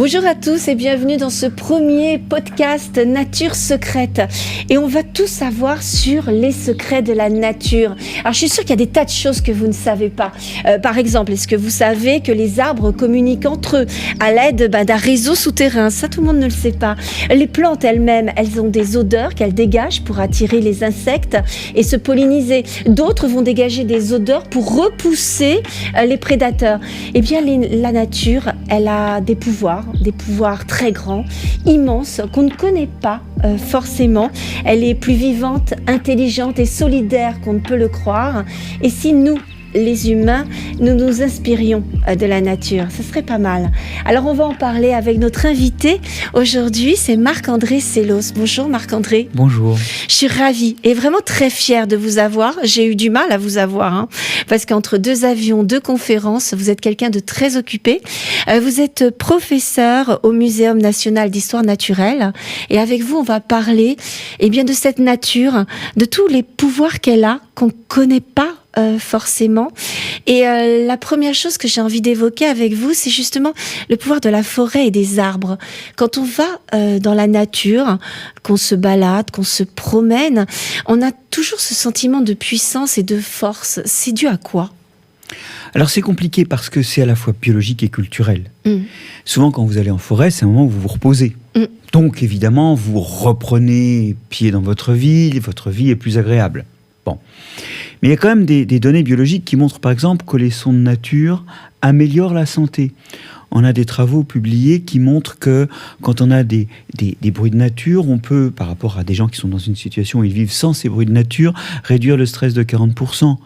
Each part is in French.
Bonjour à tous et bienvenue dans ce premier podcast Nature Secrète. Et on va tout savoir sur les secrets de la nature. Alors je suis sûre qu'il y a des tas de choses que vous ne savez pas. Par exemple, est-ce que vous savez que les arbres communiquent entre eux à l'aide d'un réseau souterrain? Ça, tout le monde ne le sait pas. Les plantes elles-mêmes, elles ont des odeurs qu'elles dégagent pour attirer les insectes et se polliniser. D'autres vont dégager des odeurs pour repousser les prédateurs. Eh bien, la nature, elle a des pouvoirs très grands, immenses, qu'on ne connaît pas forcément. Elle est plus vivante, intelligente et solidaire qu'on ne peut le croire. Et si nous, les humains, nous nous inspirions de la nature, ce serait pas mal. Alors on va en parler avec notre invité aujourd'hui, c'est Marc-André Sellos. Bonjour Marc-André. Bonjour. Je suis ravie et vraiment très fière de vous avoir. J'ai eu du mal à vous avoir, parce qu'entre 2 avions, 2 conférences, vous êtes quelqu'un de très occupé. Vous êtes professeur au Muséum national d'histoire naturelle et avec vous, on va parler de cette nature, de tous les pouvoirs qu'elle a, qu'on ne connaît pas forcément. Et la première chose que j'ai envie d'évoquer avec vous, c'est justement le pouvoir de la forêt et des arbres. Quand on va dans la nature, qu'on se balade, qu'on se promène, on a toujours ce sentiment de puissance et de force. C'est dû à quoi ? Alors c'est compliqué parce que c'est à la fois biologique et culturel. Souvent quand vous allez en forêt, c'est un moment où vous vous reposez. Donc évidemment, vous reprenez pied dans votre vie est plus agréable. Bon. Mais il y a quand même des données biologiques qui montrent par exemple que les sons de nature améliorent la santé. On a des travaux publiés qui montrent que quand on a des bruits de nature, on peut, par rapport à des gens qui sont dans une situation où ils vivent sans ces bruits de nature, réduire le stress de 40%.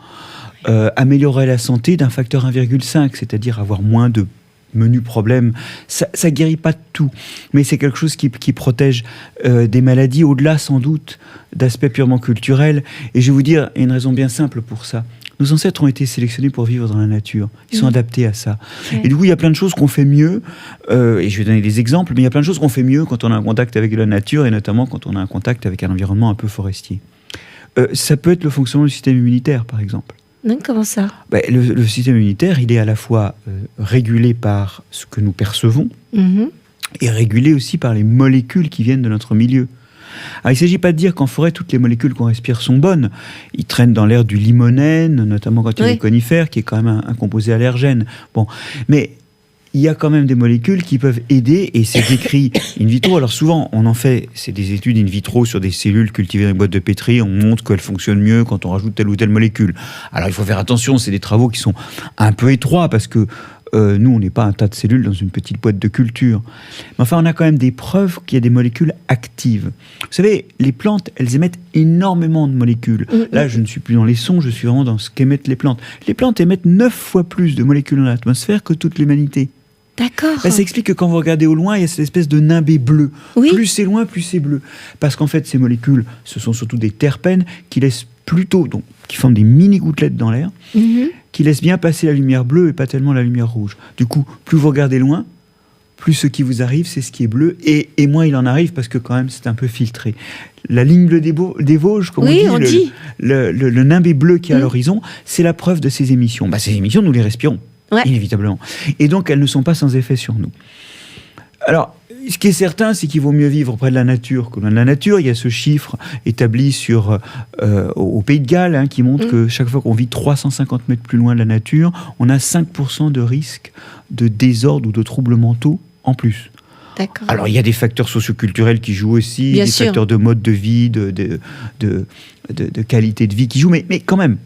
Améliorer la santé d'un facteur 1,5, c'est-à-dire avoir moins de menus problèmes. Ça guérit pas de tout, mais c'est quelque chose qui protège des maladies, au-delà sans doute d'aspects purement culturels. Et je vais vous dire, il y a une raison bien simple pour ça. Nos ancêtres ont été sélectionnés pour vivre dans la nature. Ils sont adaptés à ça. Et du coup, il y a plein de choses qu'on fait mieux, et je vais donner des exemples, mais il y a plein de choses qu'on fait mieux quand on a un contact avec la nature, et notamment quand on a un contact avec un environnement un peu forestier. Ça peut être le fonctionnement du système immunitaire, par exemple. Non, comment ça ? Le système immunitaire, il est à la fois régulé par ce que nous percevons et régulé aussi par les molécules qui viennent de notre milieu. Alors, il ne s'agit pas de dire qu'en forêt, toutes les molécules qu'on respire sont bonnes. Ils traînent dans l'air du limonène, notamment quand il y a des conifères, qui est quand même un composé allergène. Bon, mais il y a quand même des molécules qui peuvent aider, et c'est décrit in vitro. Alors souvent, on en fait, c'est des études in vitro sur des cellules cultivées dans une boîte de pétri, on montre qu'elles fonctionnent mieux quand on rajoute telle ou telle molécule. Alors il faut faire attention, c'est des travaux qui sont un peu étroits, parce que nous, on n'est pas un tas de cellules dans une petite boîte de culture. Mais enfin, on a quand même des preuves qu'il y a des molécules actives. Vous savez, les plantes, elles émettent énormément de molécules. Là, je ne suis plus dans les sons, je suis vraiment dans ce qu'émettent les plantes. Les plantes émettent 9 fois plus de molécules dans l'atmosphère que toute l'humanité. D'accord. Ça explique que quand vous regardez au loin, il y a cette espèce de nimbé bleu. Plus c'est loin, plus c'est bleu. Parce qu'en fait, ces molécules, ce sont surtout des terpènes qui laissent plutôt, donc, qui forment des mini-gouttelettes dans l'air, qui laissent bien passer la lumière bleue et pas tellement la lumière rouge. Du coup, plus vous regardez loin, plus ce qui vous arrive, c'est ce qui est bleu, et moins il en arrive, parce que quand même, c'est un peu filtré. La ligne bleue des Vosges, comme on dit, le nimbé bleu qui est à l'horizon, c'est la preuve de ces émissions. Ces émissions, nous les respirons. Inévitablement. Et donc, elles ne sont pas sans effet sur nous. Alors, ce qui est certain, c'est qu'il vaut mieux vivre près de la nature que loin de la nature. Il y a ce chiffre établi au Pays de Galles qui montre que chaque fois qu'on vit 350 mètres plus loin de la nature, on a 5% de risque de désordre ou de troubles mentaux en plus. D'accord. Alors, il y a des facteurs socioculturels qui jouent aussi, des facteurs de mode de vie, de qualité de vie qui jouent, mais quand même,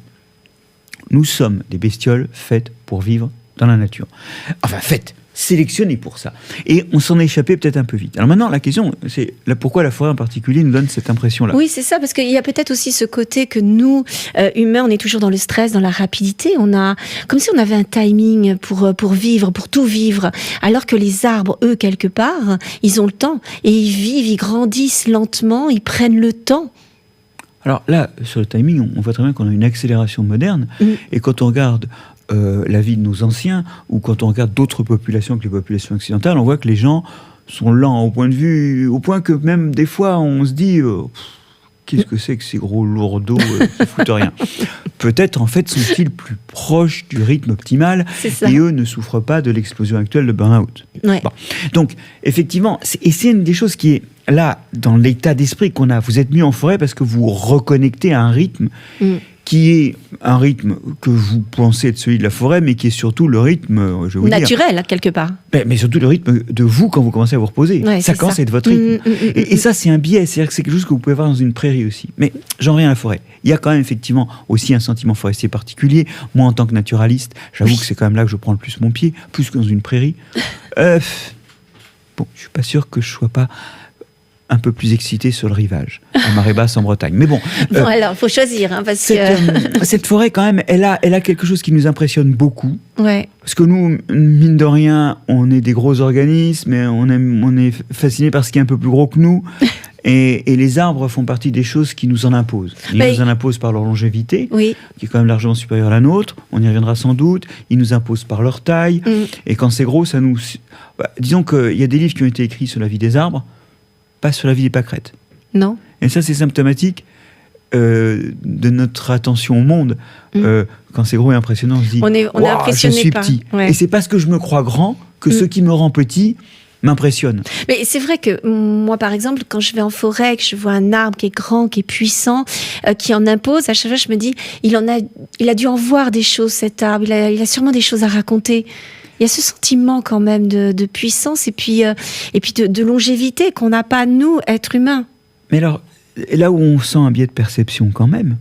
nous sommes des bestioles faites pour vivre dans la nature. Enfin, faites, sélectionnées pour ça. Et on s'en est échappé peut-être un peu vite. Alors maintenant, la question, c'est pourquoi la forêt en particulier nous donne cette impression-là. Oui, c'est ça, parce qu'il y a peut-être aussi ce côté que nous, humains, on est toujours dans le stress, dans la rapidité. Comme si on avait un timing pour vivre, pour tout vivre. Alors que les arbres, eux, quelque part, ils ont le temps. Et ils vivent, ils grandissent lentement, ils prennent le temps. Alors là, sur le timing, on voit très bien qu'on a une accélération moderne. Et quand on regarde la vie de nos anciens, ou quand on regarde d'autres populations que les populations occidentales, on voit que les gens sont lents au point que même des fois on se dit qu'est-ce que c'est que ces gros lourdeaux qui foutent rien. Peut-être, en fait, sont-ils plus proches du rythme optimal et eux ne souffrent pas de l'explosion actuelle de burn-out. Ouais. Bon. Donc, effectivement, c'est une des choses qui est là, dans l'état d'esprit qu'on a. Vous êtes mis en forêt parce que vous reconnectez à un rythme qui est un rythme que vous pensez être celui de la forêt, mais qui est surtout le rythme, je vais vous naturel, dire, quelque part. Mais surtout le rythme de vous quand vous commencez à vous reposer. Ouais, ça commence à être votre rythme. Et ça, c'est un biais, c'est-à-dire que c'est quelque chose que vous pouvez voir dans une prairie aussi. Mais j'en reviens à la forêt. Il y a quand même effectivement aussi un sentiment forestier particulier. Moi, en tant que naturaliste, j'avoue que c'est quand même là que je prends le plus mon pied, plus que dans une prairie. Bon, je suis pas sûr que je sois pas un peu plus excité sur le rivage, à marée basse en Bretagne. Mais bon... Bon, alors, il faut choisir, hein, parce que... cette forêt, quand même, elle a quelque chose qui nous impressionne beaucoup. Ouais. Parce que nous, mine de rien, on est des gros organismes, et on est fascinés par ce qui est un peu plus gros que nous. Et les arbres font partie des choses qui nous en imposent. Ils nous en imposent par leur longévité, qui est quand même largement supérieure à la nôtre. On y reviendra sans doute. Ils nous imposent par leur taille. Et quand c'est gros, ça nous... disons qu'il y a des livres qui ont été écrits sur la vie des arbres, pas sur la vie des pâquerettes. Non. Et ça, c'est symptomatique de notre attention au monde. Quand c'est gros et impressionnant, on se dit on est impressionné je suis petit. Ouais. Et c'est parce que je me crois grand que ce qui me rend petit m'impressionne. Mais c'est vrai que moi, par exemple, quand je vais en forêt, que je vois un arbre qui est grand, qui est puissant, qui en impose, à chaque fois, je me dis, il a dû en voir des choses, cet arbre. Il a sûrement des choses à raconter. Il y a ce sentiment quand même de puissance et puis de longévité qu'on n'a pas, nous, êtres humains. Mais alors, là où on sent un biais de perception quand même,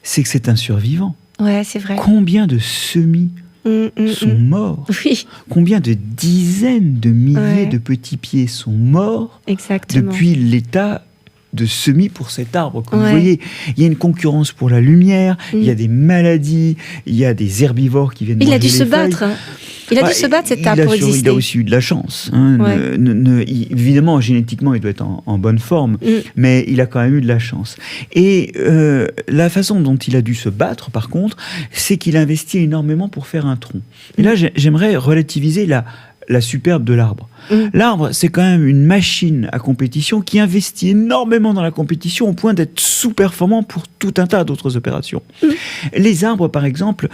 c'est que c'est un survivant. Ouais, c'est vrai. Combien de semis sont morts? Oui. Combien de dizaines de milliers de petits pieds sont morts? Exactement. Depuis l'état de semis pour cet arbre que vous voyez. Il y a une concurrence pour la lumière, il y a des maladies, il y a des herbivores qui viennent manger les feuilles. Il a dû se battre. Il a dû se battre, cet arbre, pour exister. Il a aussi eu de la chance. Hein. Évidemment, génétiquement, il doit être en bonne forme, mais il a quand même eu de la chance. Et la façon dont il a dû se battre, par contre, c'est qu'il investit énormément pour faire un tronc. Et là, j'aimerais relativiser la superbe de l'arbre. L'arbre, c'est quand même une machine à compétition qui investit énormément dans la compétition au point d'être sous-performant pour tout un tas d'autres opérations. Les arbres, par exemple,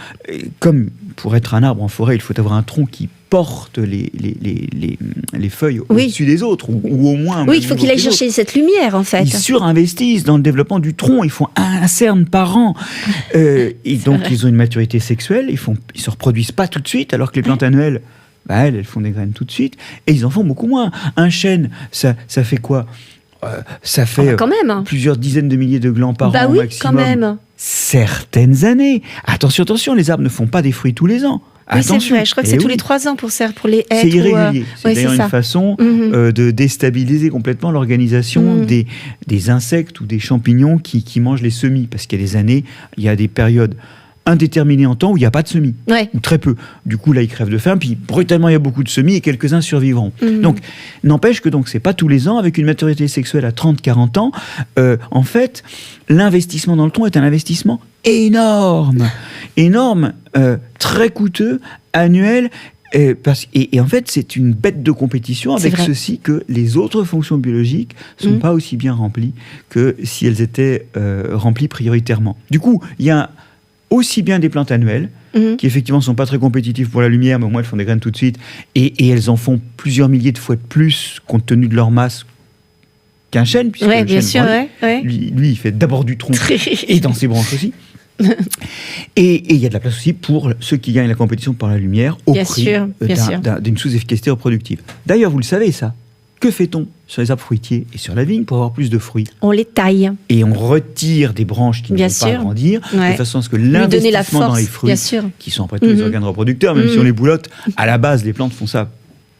comme pour être un arbre en forêt, il faut avoir un tronc qui porte les feuilles au-dessus des autres, ou au moins... Oui, il faut qu'il aille chercher cette lumière, en fait. Ils surinvestissent dans le développement du tronc, ils font un cerne par an. Et donc, ils ont une maturité sexuelle, ils se reproduisent pas tout de suite, alors que les plantes annuelles... elles font des graines tout de suite, et ils en font beaucoup moins. Un chêne, ça fait quoi? Ça fait quand même. Plusieurs dizaines de milliers de glands par an oui, maximum. Quand même. Certaines années. Attention, les arbres ne font pas des fruits tous les ans. Oui, c'est vrai, je crois que c'est tous les 3 ans pour les hêtres. C'est irrégulier. C'est d'ailleurs une façon de déstabiliser complètement l'organisation des insectes ou des champignons qui mangent les semis. Parce qu'il y a des années, il y a des périodes indéterminé en temps où il n'y a pas de semis, ou très peu. Du coup, là, ils crèvent de faim, puis brutalement, il y a beaucoup de semis et quelques-uns survivront. Donc, n'empêche que c'est pas tous les ans, avec une maturité sexuelle à 30-40 ans, en fait, l'investissement dans le tronc est un investissement énorme, très coûteux, annuel, et en fait, c'est une bête de compétition avec ceci que les autres fonctions biologiques ne sont pas aussi bien remplies que si elles étaient remplies prioritairement. Du coup, il y a aussi bien des plantes annuelles, qui effectivement sont pas très compétitives pour la lumière, mais au moins elles font des graines tout de suite, et elles en font plusieurs milliers de fois de plus, compte tenu de leur masse, qu'un chêne, puisque le bien chêne, sûr, lui, il fait d'abord du tronc, et dans ses branches aussi. Et il y a de la place aussi pour ceux qui gagnent la compétition par la lumière, au prix d'une sous-efficacité reproductive. D'ailleurs, vous le savez, ça. Que fait-on sur les arbres fruitiers et sur la vigne pour avoir plus de fruits? On les taille. Et on retire des branches qui ne vont pas grandir, de façon à ce que l'investissement dans les fruits, qui sont après tout les organes reproducteurs, même si on les boulotte, à la base, les plantes font ça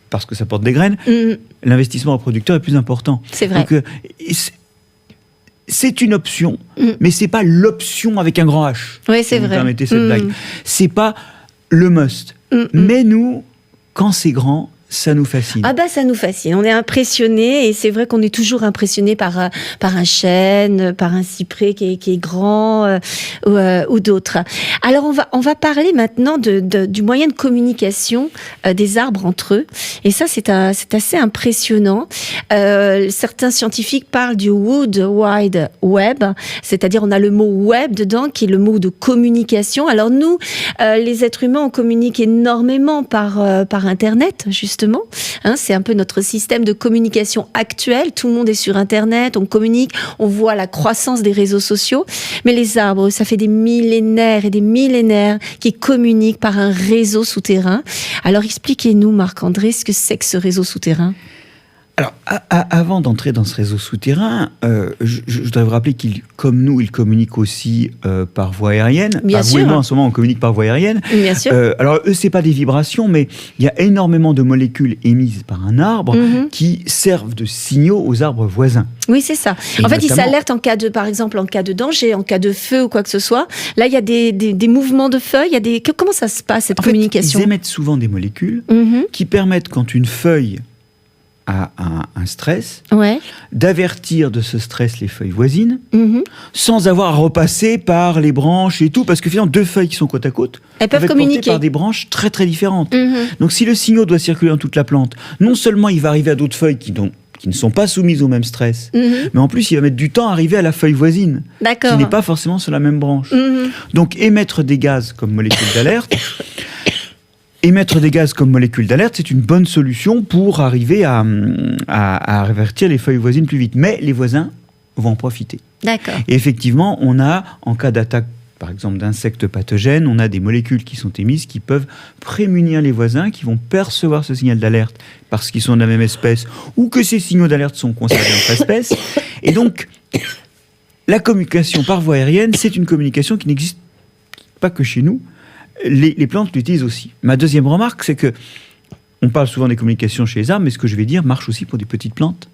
parce que ça porte des graines, l'investissement reproducteur est plus important. C'est vrai. Donc, c'est une option, mais c'est pas l'option avec un grand H. Oui, c'est vrai. Vous permettez cette blague. C'est pas le must. Mais nous, quand c'est grand, ça nous fascine. Ah bah ça nous fascine, on est impressionnés et c'est vrai qu'on est toujours impressionné par un chêne, par un cyprès qui est grand ou d'autres. Alors on va parler maintenant du moyen de communication des arbres entre eux et ça c'est assez impressionnant. Certains scientifiques parlent du Wood Wide Web, c'est-à-dire on a le mot web dedans qui est le mot de communication. Alors nous, les êtres humains, on communique énormément par Internet, justement. C'est un peu notre système de communication actuel. Tout le monde est sur Internet, on communique, on voit la croissance des réseaux sociaux. Mais les arbres, ça fait des millénaires et des millénaires qui communiquent par un réseau souterrain. Alors expliquez-nous, Marc-André, ce que c'est que ce réseau souterrain. Alors, avant d'entrer dans ce réseau souterrain, je voudrais vous rappeler qu'il, comme nous, il communique aussi par voie aérienne. Bien sûr. Vous et moi, en ce moment, on communique par voie aérienne. Bien sûr. Alors, eux, c'est pas des vibrations, mais il y a énormément de molécules émises par un arbre qui servent de signaux aux arbres voisins. Oui, c'est ça. Et en fait, ils notamment, s'alertent par exemple, en cas de danger, en cas de feu ou quoi que ce soit. Là, il y a des mouvements de feuilles. Comment ça se passe, cette communication ? Ils émettent souvent des molécules qui permettent, quand une feuille a un stress, d'avertir de ce stress les feuilles voisines, sans avoir à repasser par les branches et tout, parce que finalement, deux feuilles qui sont côte à côte, elles peuvent communiquer par des branches très très différentes. Donc si le signal doit circuler dans toute la plante, non seulement il va arriver à d'autres feuilles qui ne sont pas soumises au même stress, mais en plus il va mettre du temps à arriver à la feuille voisine, qui n'est pas forcément sur la même branche. Donc émettre des gaz comme molécules d'alerte, c'est une bonne solution pour arriver à avertir les feuilles voisines plus vite. Mais les voisins vont en profiter. D'accord. Et effectivement, on a, en cas d'attaque, par exemple, d'insectes pathogènes, on a des molécules qui sont émises qui peuvent prémunir les voisins, qui vont percevoir ce signal d'alerte parce qu'ils sont de la même espèce ou que ces signaux d'alerte sont conservés entre espèces. Et donc, la communication par voie aérienne, c'est une communication qui n'existe pas que chez nous. Les plantes l'utilisent aussi. Ma deuxième remarque, c'est que on parle souvent des communications chez les arbres, mais ce que je vais dire marche aussi pour des petites plantes.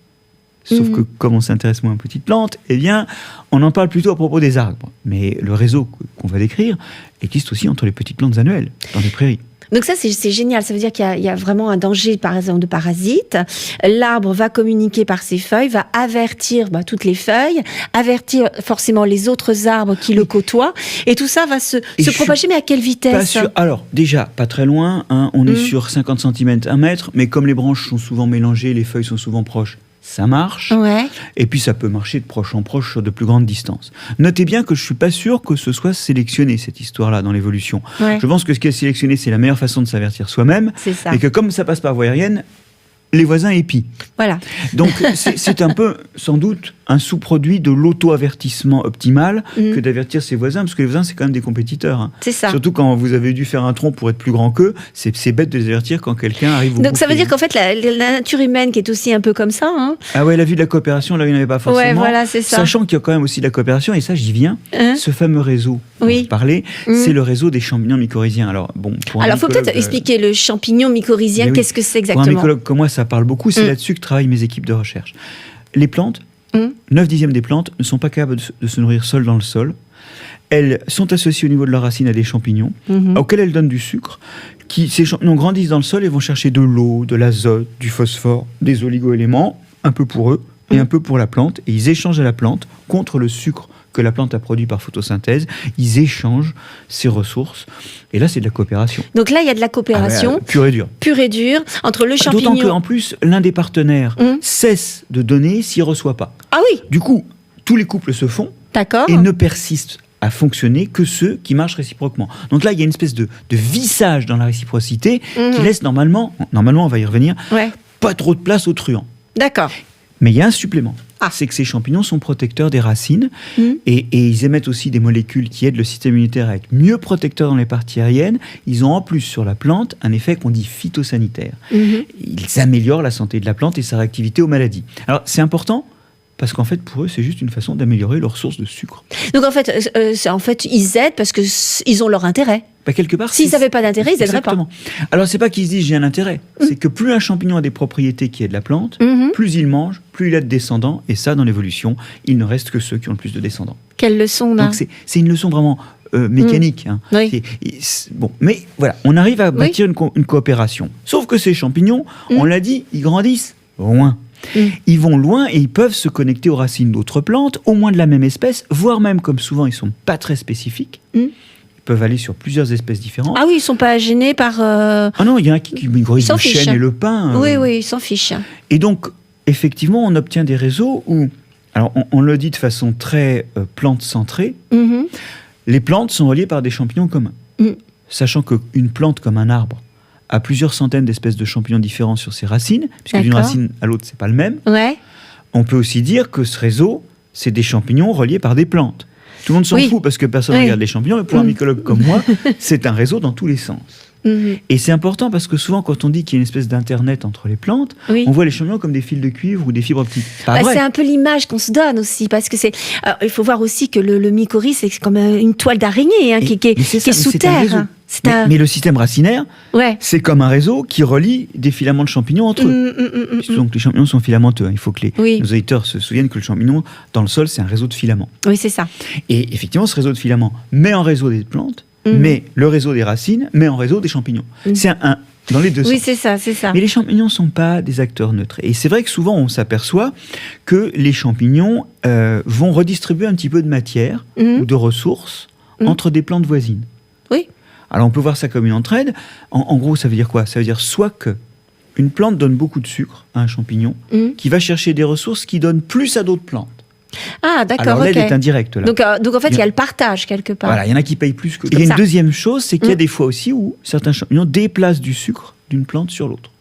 Sauf que comme on s'intéresse moins aux petites plantes, eh bien, on en parle plutôt à propos des arbres. Mais le réseau qu'on va décrire existe aussi entre les petites plantes annuelles, dans les prairies. Donc ça, c'est génial. Ça veut dire qu'il y a vraiment un danger, par exemple, de parasites. L'arbre va communiquer par ses feuilles, va avertir toutes les feuilles, avertir forcément les autres arbres qui le côtoient. Et tout ça va se propager, mais à quelle vitesse ? Pas sûr. Alors, déjà, pas très loin. On est sur 50 cm, 1 mètre. Mais comme les branches sont souvent mélangées, les feuilles sont souvent proches, ça marche. Ouais. Et puis ça peut marcher de proche en proche sur de plus grandes distances. Notez bien que je ne suis pas sûr que ce soit sélectionné, cette histoire-là, dans l'évolution. Ouais. Je pense que ce qui est sélectionné, c'est la meilleure façon de s'avertir soi-même. C'est ça. Et que comme ça passe par voie aérienne, les voisins épient. Voilà. Donc c'est un peu, sans doute, un sous-produit de l'auto-avertissement optimal que d'avertir ses voisins, parce que les voisins, c'est quand même des compétiteurs. Hein. C'est ça. Surtout quand vous avez dû faire un tronc pour être plus grand qu'eux, c'est bête de les avertir quand quelqu'un arrive au bout. Donc ça veut dire qu'en fait, la nature humaine qui est aussi un peu comme ça. Hein. Ah ouais, la vue de la coopération, là, il n'y en avait pas forcément. Ouais, voilà, c'est ça. Sachant qu'il y a quand même aussi de la coopération, et ça, j'y viens. Ce fameux réseau dont je parlais, c'est le réseau des champignons mycorhiziens. Alors, il faut peut-être expliquer le champignon mycorhizien, qu'est-ce que c'est exactement ? Pour un mycologue comme moi, ça parle beaucoup, c'est là-dessus que travaillent mes équipes de recherche. Les plantes, 9/10 des plantes ne sont pas capables de se nourrir seules dans le sol. Elles sont associées au niveau de leurs racines à des champignons, auxquels elles donnent du sucre. Ces champignons grandissent dans le sol et vont chercher de l'eau, de l'azote, du phosphore, des oligo-éléments, un peu pour eux et un peu pour la plante. Et ils échangent à la plante contre le sucre que la plante a produit par photosynthèse. Ils échangent ces ressources. Et là, c'est de la coopération. Donc là, il y a de la coopération. Pure et dure. Pure et dure, entre le champignon... D'autant qu'en plus, l'un des partenaires cesse de donner s'il ne reçoit pas. Ah oui. Du coup, tous les couples se font. D'accord. Et ne persistent à fonctionner que ceux qui marchent réciproquement. Donc là, il y a une espèce de vissage dans la réciprocité qui laisse normalement, on va y revenir, pas trop de place aux truands. D'accord. Mais il y a un supplément. C'est que ces champignons sont protecteurs des racines et ils émettent aussi des molécules qui aident le système immunitaire à être mieux protecteur dans les parties aériennes. Ils ont en plus sur la plante un effet qu'on dit phytosanitaire. Ils améliorent la santé de la plante et sa réactivité aux maladies. Alors c'est important parce qu'en fait pour eux c'est juste une façon d'améliorer leur source de sucre. Donc en fait ils aident parce qu'ils ont leur intérêt. Quelque part, s'ils n'avaient pas d'intérêt, ils n'aideraient pas. Alors, c'est pas qu'ils se disent j'ai un intérêt. C'est que plus un champignon a des propriétés qui aident la plante, plus il mange, plus il a de descendants. Et ça, dans l'évolution, il ne reste que ceux qui ont le plus de descendants. Quelle leçon, là. Donc, c'est une leçon vraiment mécanique. Hein. Oui. Bon, mais voilà, on arrive à bâtir une coopération. Sauf que ces champignons, on l'a dit, ils grandissent loin. Ils vont loin et ils peuvent se connecter aux racines d'autres plantes, au moins de la même espèce, voire même, comme souvent, ils ne sont pas très spécifiques. Ils peuvent aller sur plusieurs espèces différentes. Ah oui, ils ne sont pas gênés par... Ah non, il y en a qui migrisent le chêne et le pin. Oui, ils s'en fichent. Et donc, effectivement, on obtient des réseaux où... Alors, on le dit de façon très plante-centrée. Les plantes sont reliées par des champignons communs. Sachant qu'une plante comme un arbre a plusieurs centaines d'espèces de champignons différents sur ses racines, puisque d'une racine à l'autre, c'est pas le même. Ouais. On peut aussi dire que ce réseau, c'est des champignons reliés par des plantes. Tout le monde s'en fout parce que personne ne regarde les champignons, mais pour un mycologue comme moi, c'est un réseau dans tous les sens. Et c'est important parce que souvent, quand on dit qu'il y a une espèce d'internet entre les plantes, on voit les champignons comme des fils de cuivre ou des fibres optiques. C'est un peu l'image qu'on se donne aussi, parce que il faut voir aussi que le mycorhize, c'est comme une toile d'araignée qui est sous terre. Mais le système racinaire, c'est comme un réseau qui relie des filaments de champignons entre eux. Donc les champignons sont filamenteux. Il faut que nos auditeurs se souviennent que le champignon, dans le sol, c'est un réseau de filaments. Oui, c'est ça. Et effectivement, ce réseau de filaments met en réseau des plantes, mais le réseau des racines met en réseau des champignons. C'est dans les deux sens. Oui, c'est ça. Mais les champignons ne sont pas des acteurs neutres. Et c'est vrai que souvent, on s'aperçoit que les champignons vont redistribuer un petit peu de matière ou de ressources entre des plantes voisines. Oui. Alors, on peut voir ça comme une entraide. En gros, ça veut dire quoi ? Ça veut dire soit que une plante donne beaucoup de sucre à un champignon, qui va chercher des ressources qui donnent plus à d'autres plantes. Ah, d'accord. Alors l'aide est indirecte, là. Donc en fait, il y a le partage quelque part. Voilà, il y en a qui payent plus que... Il y a une deuxième chose, c'est qu'il y a des fois aussi où certains champignons déplacent du sucre d'une plante sur l'autre.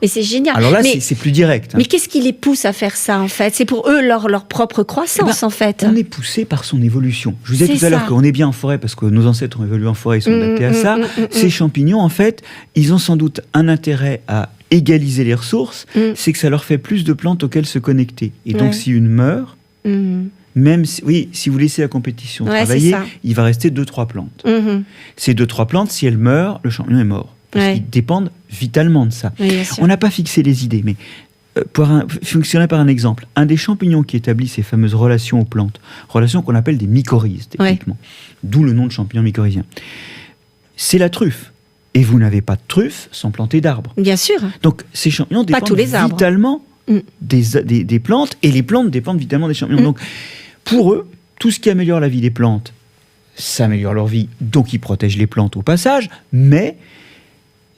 Mais c'est génial. Alors là, c'est plus direct. Mais qu'est-ce qui les pousse à faire ça, en fait ? C'est pour eux leur propre croissance, en fait. On est poussé par son évolution. Je vous disais tout à l'heure qu'on est bien en forêt parce que nos ancêtres ont évolué en forêt, ils sont adaptés à ça. Ces champignons, en fait, ils ont sans doute un intérêt à égaliser les ressources, c'est que ça leur fait plus de plantes auxquelles se connecter. Et donc, si une meurt, même si vous laissez la compétition travailler, il va rester 2-3 plantes. Ces 2-3 plantes, si elles meurent, le champignon est mort. Parce qu'ils dépendent vitalement de ça. Oui, on n'a pas fixé les idées, mais pour fonctionner par un exemple, un des champignons qui établit ces fameuses relations aux plantes, relations qu'on appelle des mycorhizes, techniquement, d'où le nom de champignon mycorhizien, c'est la truffe. Et vous n'avez pas de truffe sans planter d'arbres. Bien sûr. Donc ces champignons dépendent vitalement des plantes, et les plantes dépendent vitalement des champignons. Donc pour eux, tout ce qui améliore la vie des plantes, ça améliore leur vie, donc ils protègent les plantes au passage, mais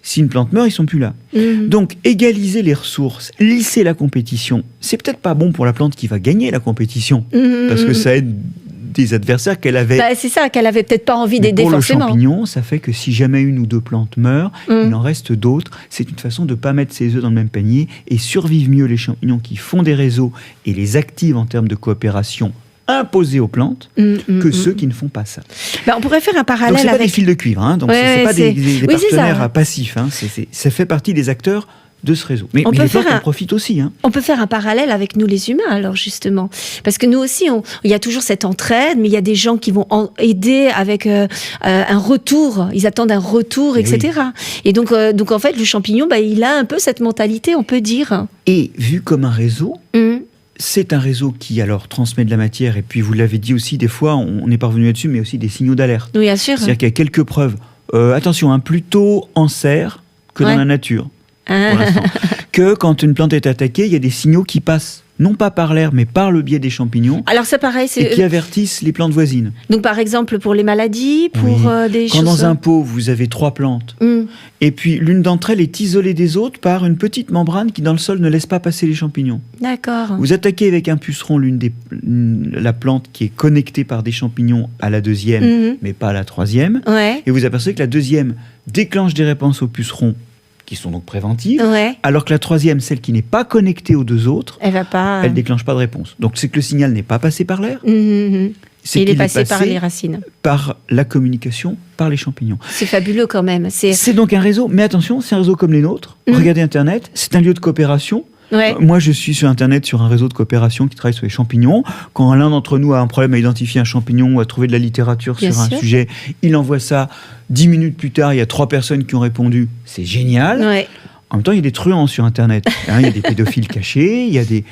si une plante meurt, ils sont plus là. Donc égaliser les ressources, lisser la compétition, c'est peut-être pas bon pour la plante qui va gagner la compétition, parce que ça aide des adversaires qu'elle avait. C'est ça, qu'elle avait peut-être pas envie d'aider forcément. Pour le champignon, ça fait que si jamais une ou deux plantes meurent, il en reste d'autres. C'est une façon de ne pas mettre ses œufs dans le même panier et survivent mieux les champignons qui font des réseaux et les activent en termes de coopération imposés aux plantes que ceux qui ne font pas ça. On pourrait faire un parallèle donc, c'est avec... pas des fils de cuivre, donc c'est pas des partenaires passifs, ça fait partie des acteurs de ce réseau. Mais les plantes en profitent aussi. On peut faire un parallèle avec nous les humains, alors justement. Parce que nous aussi, il y a toujours cette entraide, mais il y a des gens qui vont aider avec un retour. Ils attendent un retour, etc. Et donc en fait, le champignon, il a un peu cette mentalité, on peut dire. Et vu comme un réseau, c'est un réseau qui alors transmet de la matière, et puis vous l'avez dit aussi, des fois, on n'est pas revenu là-dessus, mais aussi des signaux d'alerte. Oui, bien sûr. C'est-à-dire qu'il y a quelques preuves. Attention, plutôt en serre que dans la nature. Pour l'instant. Que quand une plante est attaquée, il y a des signaux qui passent, non pas par l'air, mais par le biais des champignons. Alors ça pareil, et qui avertissent les plantes voisines. Donc par exemple pour les maladies, pour des choses... Quand dans un pot, vous avez 3 plantes, et puis l'une d'entre elles est isolée des autres par une petite membrane qui dans le sol ne laisse pas passer les champignons. D'accord. Vous attaquez avec un puceron la plante qui est connectée par des champignons à la deuxième, mais pas à la troisième, et vous apercevez que la deuxième déclenche des réponses au puceron qui sont donc préventives, alors que la troisième, celle qui n'est pas connectée aux deux autres, elle déclenche pas de réponse. Donc c'est que le signal n'est pas passé par l'air, il est passé par les racines. Par la communication, par les champignons. C'est fabuleux quand même. C'est donc un réseau, mais attention, c'est un réseau comme les nôtres. Regardez Internet, c'est un lieu de coopération. Moi, je suis sur Internet sur un réseau de coopération qui travaille sur les champignons. Quand l'un d'entre nous a un problème à identifier un champignon ou à trouver de la littérature sur un sujet, il envoie ça. 10 minutes plus tard, il y a 3 personnes qui ont répondu. C'est génial. En même temps, il y a des truands sur Internet. Il y a des pédophiles cachés, il y a des...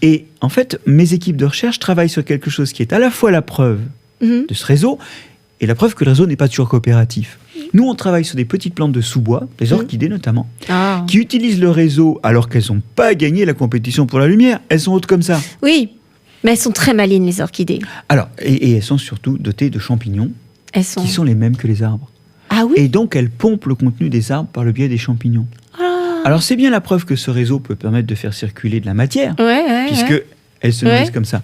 Et en fait, mes équipes de recherche travaillent sur quelque chose qui est à la fois la preuve de ce réseau Et la preuve que le réseau n'est pas toujours coopératif. Nous, on travaille sur des petites plantes de sous-bois, des orchidées notamment, qui utilisent le réseau alors qu'elles n'ont pas gagné la compétition pour la lumière. Elles sont hautes comme ça. Oui, mais elles sont très malines, les orchidées. Alors, et elles sont surtout dotées de champignons qui sont les mêmes que les arbres. Ah oui. Et donc, elles pompent le contenu des arbres par le biais des champignons. Alors, c'est bien la preuve que ce réseau peut permettre de faire circuler de la matière, puisqu'elles se nourrissent comme ça.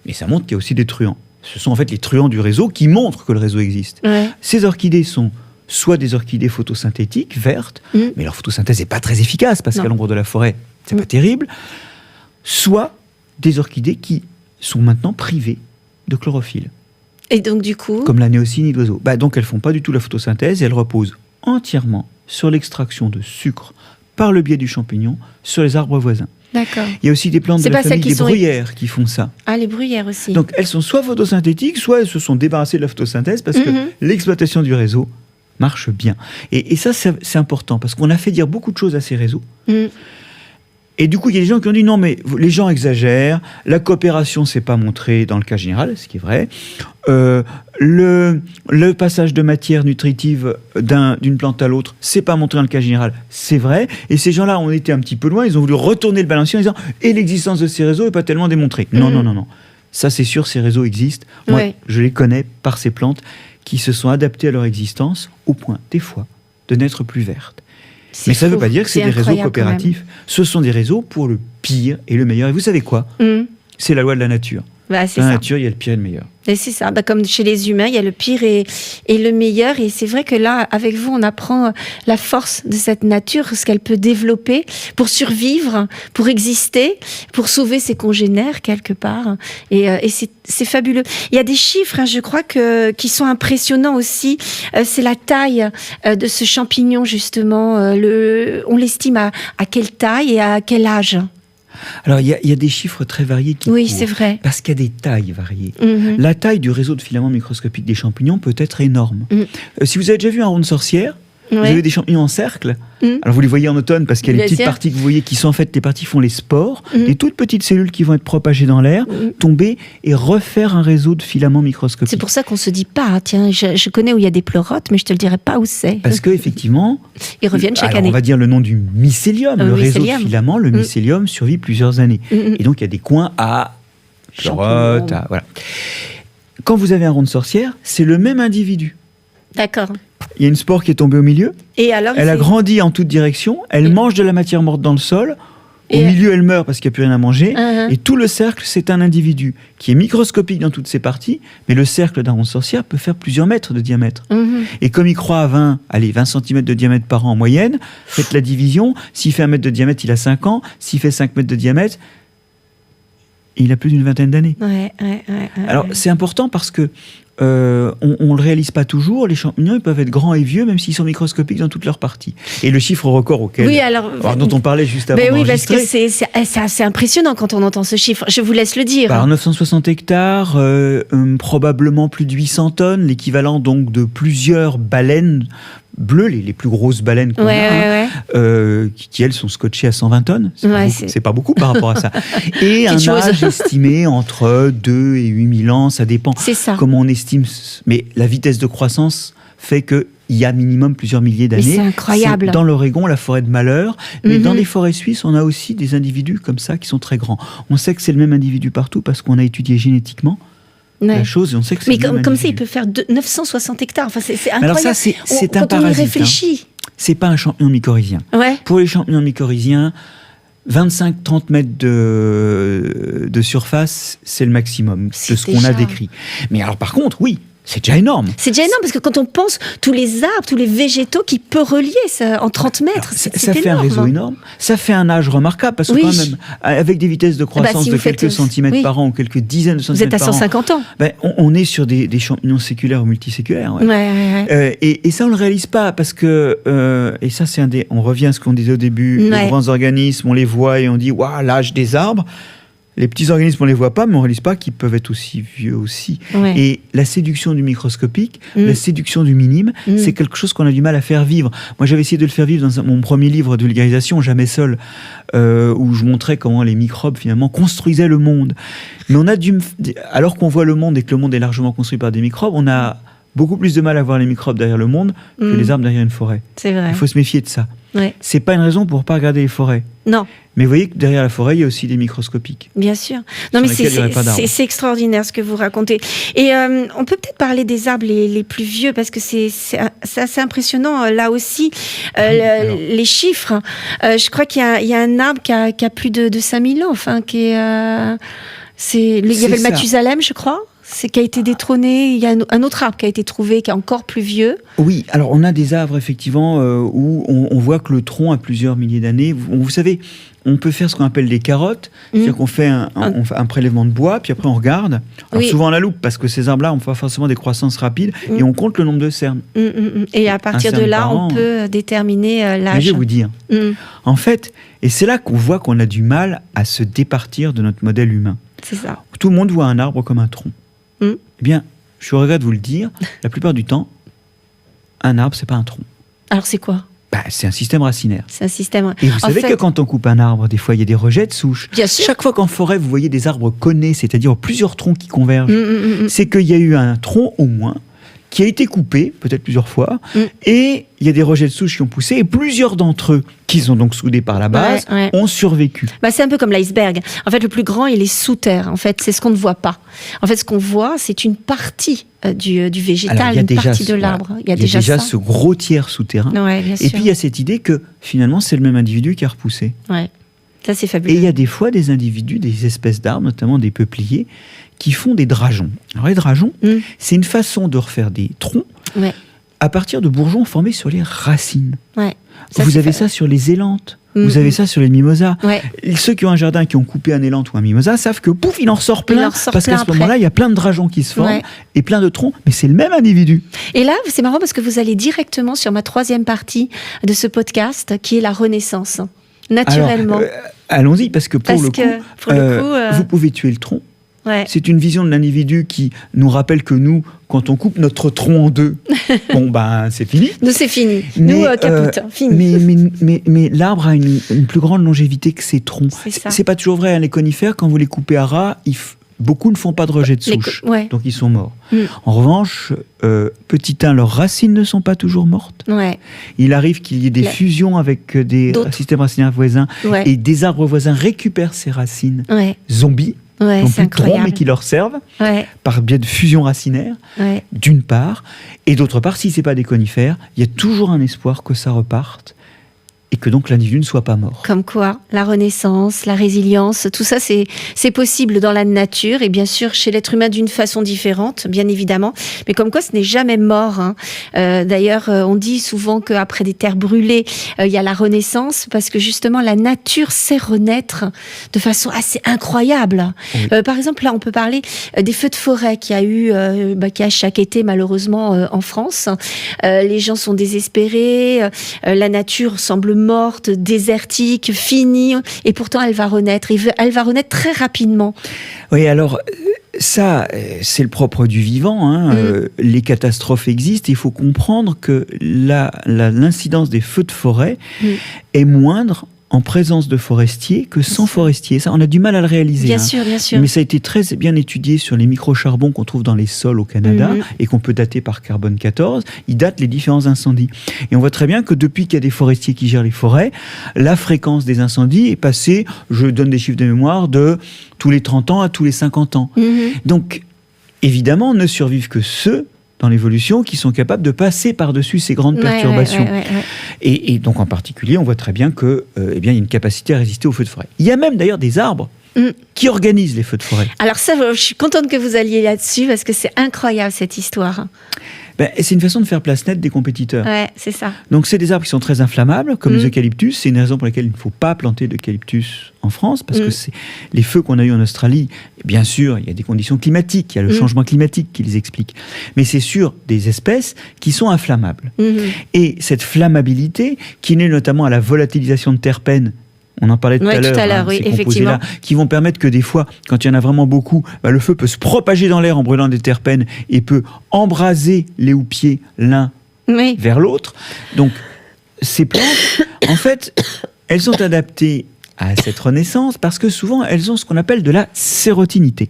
Mais ça montre qu'il y a aussi des truands. Ce sont en fait les truands du réseau qui montrent que le réseau existe. Ces orchidées sont soit des orchidées photosynthétiques, vertes, mais leur photosynthèse n'est pas très efficace, parce qu'à l'ombre de la forêt, c'est pas terrible, soit des orchidées qui sont maintenant privées de chlorophylle. Et donc du coup... Comme la néocynide d'oiseau. Donc elles ne font pas du tout la photosynthèse, et elles reposent entièrement sur l'extraction de sucre par le biais du champignon sur les arbres voisins. D'accord. Il y a aussi des plantes de la famille des bruyères qui font ça. Ah, les bruyères aussi. Donc elles sont soit photosynthétiques, soit elles se sont débarrassées de la photosynthèse parce que l'exploitation du réseau marche bien. Et ça, c'est important parce qu'on a fait dire beaucoup de choses à ces réseaux. Et du coup, il y a des gens qui ont dit non, mais les gens exagèrent, la coopération s'est pas montrée dans le cas général, ce qui est vrai. Le passage de matière nutritive d'une plante à l'autre, c'est pas montré dans le cas général, c'est vrai. Et ces gens-là ont été un petit peu loin, ils ont voulu retourner le balancier en disant et l'existence de ces réseaux n'est pas tellement démontrée. Non. Ça, c'est sûr, ces réseaux existent. Moi, je les connais par ces plantes qui se sont adaptées à leur existence au point, des fois, de n'être plus vertes. Mais ça ne veut pas dire que c'est des réseaux coopératifs. Ce sont des réseaux pour le pire et le meilleur. Et vous savez quoi ? C'est la loi de la nature. Dans la nature, il y a le pire et le meilleur. Et c'est ça. Comme chez les humains, il y a le pire et le meilleur. Et c'est vrai que là, avec vous, on apprend la force de cette nature, ce qu'elle peut développer pour survivre, pour exister, pour sauver ses congénères quelque part. Et c'est fabuleux. Il y a des chiffres, je crois, qui sont impressionnants aussi. C'est la taille de ce champignon, justement. On l'estime à quelle taille et à quel âge ? Alors, il y a des chiffres très variés qui courent, c'est vrai. Parce qu'il y a des tailles variées. La taille du réseau de filaments microscopiques des champignons peut être énorme. Si vous avez déjà vu un rond de sorcière, vous avez des champignons en cercle. Alors, vous les voyez en automne parce qu'il y a les petites parties que vous voyez qui sont en fait, les parties font les spores, des toutes petites cellules qui vont être propagées dans l'air, tomber et refaire un réseau de filaments microscopiques. C'est pour ça qu'on ne se dit pas, tiens, je connais où il y a des pleurotes, mais je ne te le dirai pas où c'est. Parce qu'effectivement, ils reviennent chaque année. On va dire le nom du mycélium. Le réseau de filaments, le mycélium survit plusieurs années. Et donc, il y a des coins à pleurotes, voilà. Quand vous avez un rond de sorcière, c'est le même individu. D'accord. Il y a une spore qui est tombée au milieu. Et alors, elle a grandi en toute direction. Elle mange de la matière morte dans le sol. Au milieu, elle meurt parce qu'il n'y a plus rien à manger. Et tout le cercle, c'est un individu qui est microscopique dans toutes ses parties. Mais le cercle d'un rond de sorcière peut faire plusieurs mètres de diamètre. Et comme il croît à 20 cm de diamètre par an en moyenne, faites la division. S'il fait 1 mètre de diamètre, il a 5 ans. S'il fait 5 mètres de diamètre, il a plus d'une vingtaine d'années. Alors, c'est important parce que on ne le réalise pas toujours. Les champignons, ils peuvent être grands et vieux, même s'ils sont microscopiques dans toutes leurs parties. Et le chiffre record dont on parlait juste avant d'enregistrer... parce que c'est assez impressionnant quand on entend ce chiffre. Je vous laisse le dire. 960 hectares, probablement plus de 800 tonnes, l'équivalent donc de plusieurs baleines bleues, les plus grosses baleines qu'on a, qui elles sont scotchées à 120 tonnes. C'est pas beaucoup par rapport à ça. Et un âge estimé entre 2 et 8 000 ans, ça dépend comment on estime. Mais la vitesse de croissance fait qu'il y a minimum plusieurs milliers d'années. C'est incroyable. C'est dans l'Oregon, la forêt de Malheur. Mais dans les forêts suisses, on a aussi des individus comme ça qui sont très grands. On sait que c'est le même individu partout parce qu'on a étudié génétiquement la chose et on sait que c'est le même individu. Comme ça, il peut faire 960 hectares. Enfin, c'est incroyable. Alors ça, c'est un parasite. Quand on y réfléchit. C'est pas un champignon mycorhizien. Pour les champignons mycorhiziens, 25-30 mètres de surface, c'est le maximum de ce qu'on a décrit. Mais alors par contre, oui, c'est déjà énorme. C'est déjà énorme parce que quand on pense tous les arbres, tous les végétaux qui peut relier ça, en 30 mètres, c'est ça fait un réseau énorme. Ça fait un âge remarquable parce que quand même, avec des vitesses de croissance de quelques centimètres par an ou quelques dizaines de centimètres par an. Vous êtes à 150 ans. On est sur des champignons séculaires ou multiséculaires. Et ça, on ne le réalise pas parce que, et ça, on revient à ce qu'on disait au début, les grands organismes, on les voit et on dit, waouh, l'âge des arbres. Les petits organismes, on ne les voit pas, mais on ne réalise pas qu'ils peuvent être aussi vieux aussi. Et la séduction du microscopique, la séduction du minime, c'est quelque chose qu'on a du mal à faire vivre. Moi, j'avais essayé de le faire vivre dans mon premier livre de vulgarisation, Jamais seul, où je montrais comment les microbes, finalement, construisaient le monde. Mais alors qu'on voit le monde et que le monde est largement construit par des microbes, on a beaucoup plus de mal à voir les microbes derrière le monde que les arbres derrière une forêt. C'est vrai. Il faut se méfier de ça. Ouais. C'est pas une raison pour pas regarder les forêts. Non. Mais vous voyez que derrière la forêt, il y a aussi des microscopiques. Bien sûr. Non, mais c'est extraordinaire ce que vous racontez. Et on peut peut-être parler des arbres les plus vieux, parce que c'est assez impressionnant, là aussi, les chiffres. Je crois qu'il y a un arbre qui a plus de 5000 ans, enfin, qui est... il y avait le Mathusalem, je crois. C'est qui a été détrôné. Il y a un autre arbre qui a été trouvé, qui est encore plus vieux. Oui, alors on a des arbres, effectivement, où on voit que le tronc a plusieurs milliers d'années. Vous savez, on peut faire ce qu'on appelle des carottes, c'est-à-dire qu'on fait un prélèvement de bois, puis après on regarde, alors souvent à la loupe, parce que ces arbres-là ont pas forcément des croissances rapides, et on compte le nombre de cernes. Et à partir de là, on peut déterminer l'âge. Je vais vous dire, en fait, et c'est là qu'on voit qu'on a du mal à se départir de notre modèle humain. C'est ça. Tout le monde voit un arbre comme un tronc. Eh bien, je suis au regret de vous le dire, la plupart du temps, un arbre, c'est pas un tronc. Alors c'est quoi ? C'est un système racinaire. C'est un système. Et vous savez que quand on coupe un arbre, des fois, il y a des rejets de souches. Bien sûr. Chaque fois qu'en forêt, vous voyez des arbres connais, c'est-à-dire plusieurs troncs qui convergent, c'est qu'il y a eu un tronc au moins qui a été coupé, peut-être plusieurs fois, et il y a des rejets de souches qui ont poussé, et plusieurs d'entre eux, qui sont donc soudés par la base, ont survécu. C'est un peu comme l'iceberg. En fait, le plus grand, il est sous terre. En fait, c'est ce qu'on ne voit pas. En fait, ce qu'on voit, c'est une partie du végétal, alors, une partie de l'arbre. Il y a déjà ce gros tiers souterrain. Et puis, il y a cette idée que, finalement, c'est le même individu qui a repoussé. Ouais. Ça, c'est fabuleux. Et il y a des fois des individus, des espèces d'arbres, notamment des peupliers, qui font des drageons. Alors les drageons, c'est une façon de refaire des troncs à partir de bourgeons formés sur les racines. Vous avez ça sur les élantes, vous avez ça sur les mimosas. Ceux qui ont un jardin, qui ont coupé un élante ou un mimosa, savent que pouf, il en ressort plein, parce qu'à ce moment-là, il y a plein de drageons qui se forment et plein de troncs, mais c'est le même individu. Et là, c'est marrant parce que vous allez directement sur ma troisième partie de ce podcast, qui est la Renaissance. Naturellement. Alors, allons-y, parce que pour le coup, vous pouvez tuer le tronc. C'est une vision de l'individu qui nous rappelle que nous, quand on coupe notre tronc en deux, c'est fini. Nous, c'est fini. Nous, caput, fini. Mais l'arbre a une plus grande longévité que ses troncs. C'est pas toujours vrai. Les conifères, quand vous les coupez à ras, beaucoup ne font pas de rejet de souche. Donc ils sont morts. En revanche, petit 1, leurs racines ne sont pas toujours mortes. Il arrive qu'il y ait des fusions avec des systèmes racinaires voisins, et des arbres voisins récupèrent ces racines zombies. Non plus de troncs, mais qui leur servent par biais de fusion racinaire, d'une part, et d'autre part, si c'est pas des conifères, il y a toujours un espoir que ça reparte et que donc l'individu ne soit pas mort. Comme quoi, la renaissance, la résilience, tout ça, c'est possible dans la nature, et bien sûr chez l'être humain d'une façon différente, bien évidemment, mais comme quoi ce n'est jamais mort. D'ailleurs, on dit souvent qu'après des terres brûlées, il y a la renaissance, parce que justement la nature sait renaître de façon assez incroyable. Par exemple, là, on peut parler des feux de forêt qu'il y a eu, qu'il y a chaque été malheureusement en France. Les gens sont désespérés, la nature semble morte, désertique, finie, et pourtant elle va renaître. Elle va renaître très rapidement. Oui, alors ça, c'est le propre du vivant. Les catastrophes existent. Il faut comprendre que l'incidence des feux de forêt est moindre en présence de forestiers que sans forestiers. Ça, on a du mal à le réaliser. Bien sûr. Mais ça a été très bien étudié sur les microcharbons qu'on trouve dans les sols au Canada et qu'on peut dater par carbone 14. Ils datent les différents incendies. Et on voit très bien que depuis qu'il y a des forestiers qui gèrent les forêts, la fréquence des incendies est passée, je donne des chiffres de mémoire, de tous les 30 ans à tous les 50 ans. Donc, évidemment, ne survivent que ceux dans l'évolution qui sont capables de passer par-dessus ces grandes perturbations. Et donc en particulier, on voit très bien que, il y a une capacité à résister aux feux de forêt. Il y a même d'ailleurs des arbres qui organisent les feux de forêt. Alors ça, je suis contente que vous alliez là-dessus, parce que c'est incroyable cette histoire. C'est une façon de faire place nette des compétiteurs. C'est ça. Donc c'est des arbres qui sont très inflammables, comme les eucalyptus. C'est une raison pour laquelle il ne faut pas planter d'eucalyptus en France, parce que c'est les feux qu'on a eus en Australie, bien sûr, il y a des conditions climatiques, il y a le changement climatique qui les explique. Mais c'est sur des espèces qui sont inflammables. Et cette flammabilité, qui est née notamment à la volatilisation de terpènes, on en parlait tout à l'heure, ces composés-là, qui vont permettre que des fois, quand il y en a vraiment beaucoup, le feu peut se propager dans l'air en brûlant des terpènes et peut embraser les houppiers l'un vers l'autre. Donc, ces plantes, en fait, elles sont adaptées à cette renaissance parce que souvent, elles ont ce qu'on appelle de la sérotinité.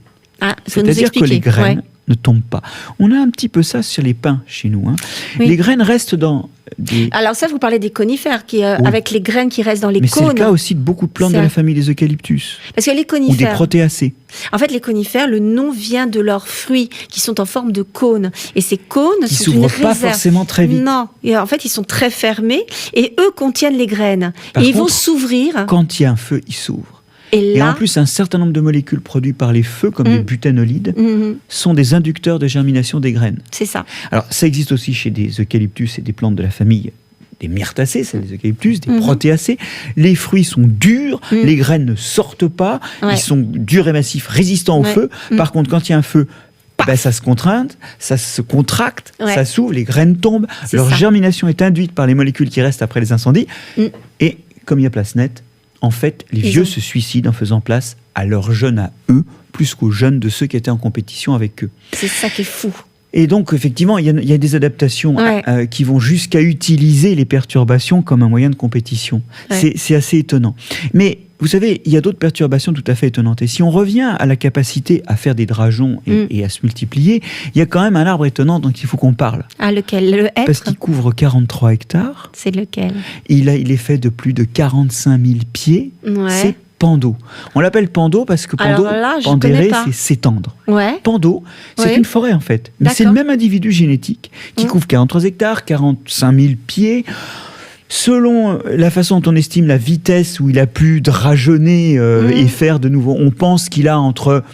C'est-à-dire que les graines ne tombent pas. On a un petit peu ça sur les pins chez nous. Oui. Les graines restent dans des... Alors ça, vous parlez des conifères, avec les graines qui restent dans les cônes. Mais c'est le cas aussi de beaucoup de plantes de la famille des eucalyptus. Parce que les conifères... Ou des protéacées. En fait, les conifères, le nom vient de leurs fruits, qui sont en forme de cônes. Et ces cônes sont une réserve. Ils ne s'ouvrent pas forcément très vite. Non. Et en fait, ils sont très fermés, et eux contiennent les graines. Par et contre, ils vont s'ouvrir. Quand il y a un feu, ils s'ouvrent. Et en plus, un certain nombre de molécules produites par les feux, comme les butanolides, sont des inducteurs de germination des graines. C'est ça. Alors, ça existe aussi chez des eucalyptus et des plantes de la famille des myrtacées, c'est des eucalyptus, des protéacées. Les fruits sont durs, les graines ne sortent pas, ils sont durs et massifs, résistants au feu. Par contre, quand il y a un feu, ça se contraint, ça se contracte, ça s'ouvre, les graines tombent, leur germination est induite par les molécules qui restent après les incendies. Et comme il y a place nette, en fait, les vieux se suicident en faisant place à leurs jeunes à eux, plus qu'aux jeunes de ceux qui étaient en compétition avec eux. C'est ça qui est fou. Et donc, effectivement, il y a des adaptations qui vont jusqu'à utiliser les perturbations comme un moyen de compétition. C'est assez étonnant. Mais vous savez, il y a d'autres perturbations tout à fait étonnantes. Et si on revient à la capacité à faire des drageons et à se multiplier, il y a quand même un arbre étonnant dont il faut qu'on parle. Ah, lequel? Le hêtre? Parce qu'il couvre 43 hectares. C'est lequel? Il est fait de plus de 45 000 pieds. C'est Pendeau. On l'appelle Pendeau parce que pendérer, c'est s'étendre. Pendeau, c'est une forêt en fait. Mais c'est le même individu génétique qui couvre 43 hectares, 45 000 pieds. Selon la façon dont on estime la vitesse où il a pu drageonner et faire de nouveau, on pense qu'il a entre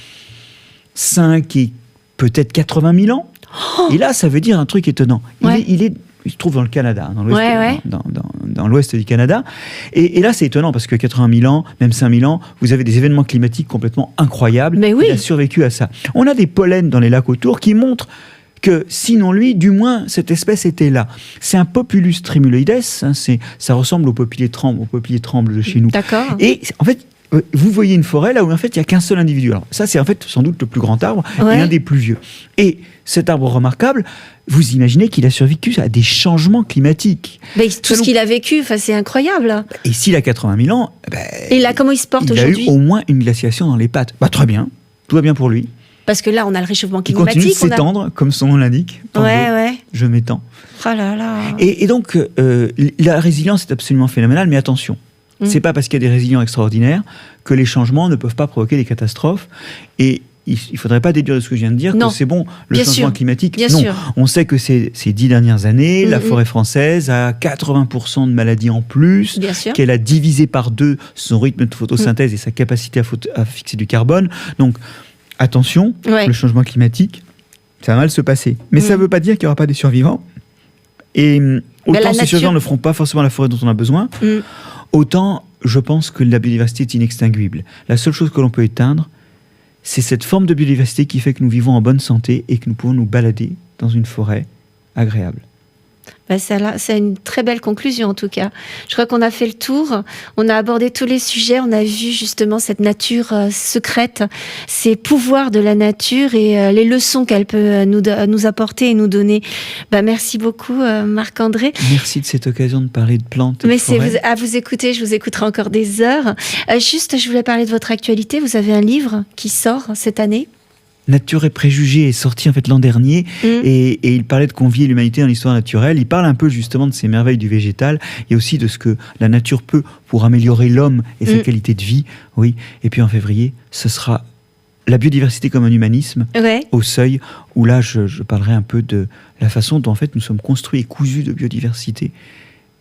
5 et peut-être 80 000 ans. Et là, ça veut dire un truc étonnant. Il se trouve dans le Canada, dans l'ouest du Canada. Et là, c'est étonnant parce que 80 000 ans, même 5 000 ans, vous avez des événements climatiques complètement incroyables. Il a survécu à ça. On a des pollens dans les lacs autour qui montrent que, sinon lui, du moins, cette espèce était là. C'est un Populus tremuloides, ça ressemble au peuplier tremble de chez nous. D'accord. Et en fait, vous voyez une forêt là où en fait il n'y a qu'un seul individu. Alors ça, c'est en fait sans doute le plus grand arbre et un des plus vieux. Et cet arbre remarquable, vous imaginez qu'il a survécu à des changements climatiques. Mais tout ce qu'il a vécu, c'est incroyable. Et s'il a 80 000 ans, et là, comment il se porte aujourd'hui? Il a eu au moins une glaciation dans les pattes. Très bien, tout va bien pour lui. Parce que là, on a le réchauffement climatique. Il continue de s'étendre, comme son nom l'indique. Je m'étends. Oh là là. Et donc, la résilience est absolument phénoménale, mais attention. C'est pas parce qu'il y a des résilients extraordinaires que les changements ne peuvent pas provoquer des catastrophes. Et il ne faudrait pas déduire de ce que je viens de dire que c'est bon, le changement climatique. Non, on sait que ces 10 dernières années, la forêt française a 80% de maladies en plus, qu'elle a divisé par 2 son rythme de photosynthèse et sa capacité à fixer du carbone. Donc, attention, le changement climatique, ça va mal se passer. Mais ça ne veut pas dire qu'il n'y aura pas des survivants. Et autant ces survivants ne feront pas forcément la forêt dont on a besoin, autant je pense que la biodiversité est inextinguible. La seule chose que l'on peut éteindre, c'est cette forme de biodiversité qui fait que nous vivons en bonne santé et que nous pouvons nous balader dans une forêt agréable. C'est une très belle conclusion en tout cas. Je crois qu'on a fait le tour, on a abordé tous les sujets, on a vu justement cette nature secrète, ces pouvoirs de la nature et les leçons qu'elle peut nous apporter et nous donner. Merci beaucoup Marc-André. Merci de cette occasion de parler de plantes. Mais c'est à vous écouter, je vous écouterai encore des heures. Juste, je voulais parler de votre actualité. Vous avez un livre qui sort cette année. Nature et préjugés est sorti en fait l'an dernier et il parlait de convier l'humanité dans l'histoire naturelle. Il parle un peu justement de ces merveilles du végétal et aussi de ce que la nature peut pour améliorer l'homme et sa qualité de vie. Oui. Et puis en février, ce sera la biodiversité comme un humanisme au Seuil, où là je parlerai un peu de la façon dont en fait nous sommes construits et cousus de biodiversité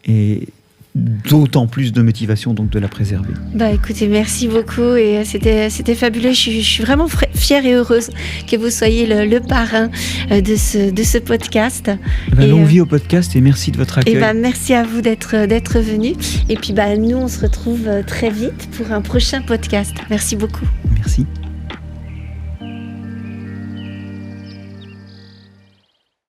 et d'autant plus de motivation donc de la préserver. Écoutez, merci beaucoup et c'était fabuleux. Je suis vraiment fière et heureuse que vous soyez le parrain de ce podcast. Longue vie au podcast et merci de votre accueil. Merci à vous d'être venu. Et puis nous on se retrouve très vite pour un prochain podcast. Merci beaucoup. Merci.